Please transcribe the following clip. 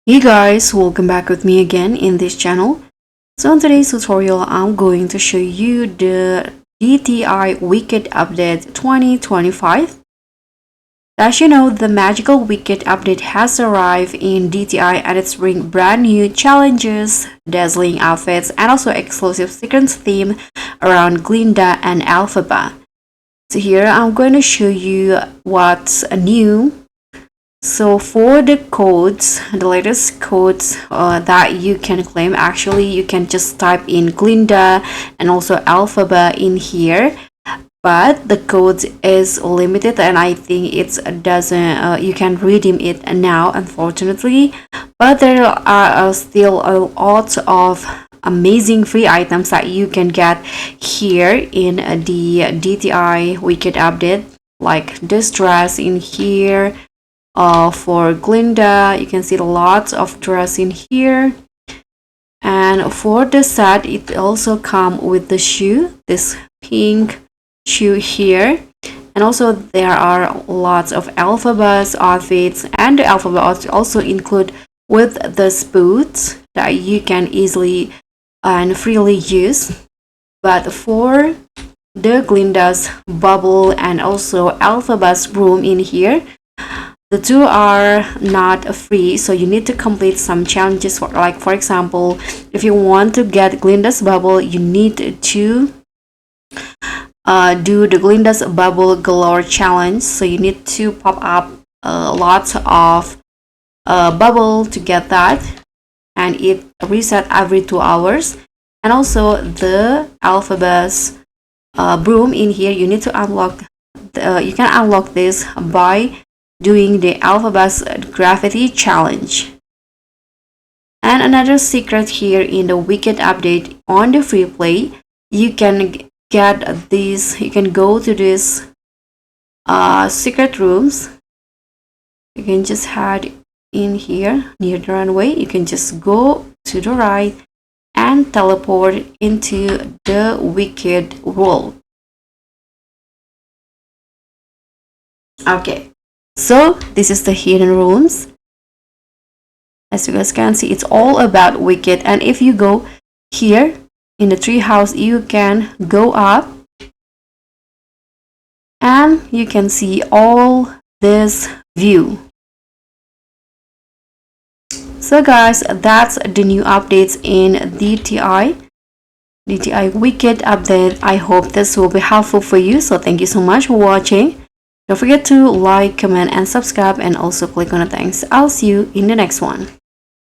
Hey guys, welcome back with me again in this channel. So in today's tutorial, I'm going to show you the DTI Wicked Update 2025. As you know, the magical Wicked update has arrived in DTI and it's bringing brand new challenges, dazzling outfits, and also exclusive secrets theme around Glinda and Elphaba. So here I'm going to show you what's new. So for the codes, the latest codes that you can claim, actually you can just type in Glinda and also Elphaba in here, but the code is limited and I think it doesn't you can redeem it now, unfortunately. But there are still a lot of amazing free items that you can get here in the DTI Wicked update, like this dress in here. For Glinda, you can see lots of dress in here, and for the set it also come with the shoe, this pink shoe here, and also there are lots of Elphabas outfits, and the Elphabas also include with this boots that you can easily and freely use. But for the Glindas bubble and also Elphabas broom in here, the two are not free, so you need to complete some challenges. For example, if you want to get Glinda's bubble, you need to do the Glinda's bubble galore challenge. So you need to pop up lots of bubble to get that, and it reset every 2 hours. And also the Elphabas broom in here, you need to unlock. You can unlock this by doing the Elphabas graffiti challenge. And another secret here in the Wicked update on the free play, you can get these, you can go to these secret rooms. You can just head in here near the runway, you can just go to the right and teleport into the Wicked world. Okay, so this is the hidden rooms. As you guys can see, it's all about Wicked, and if you go here in the treehouse, you can go up and you can see all this view. So guys, that's the new updates in DTI Wicked update. I hope this will be helpful for you. So thank you so much for watching. Don't forget to like, comment, and subscribe, and also click on the thanks. I'll see you in the next one.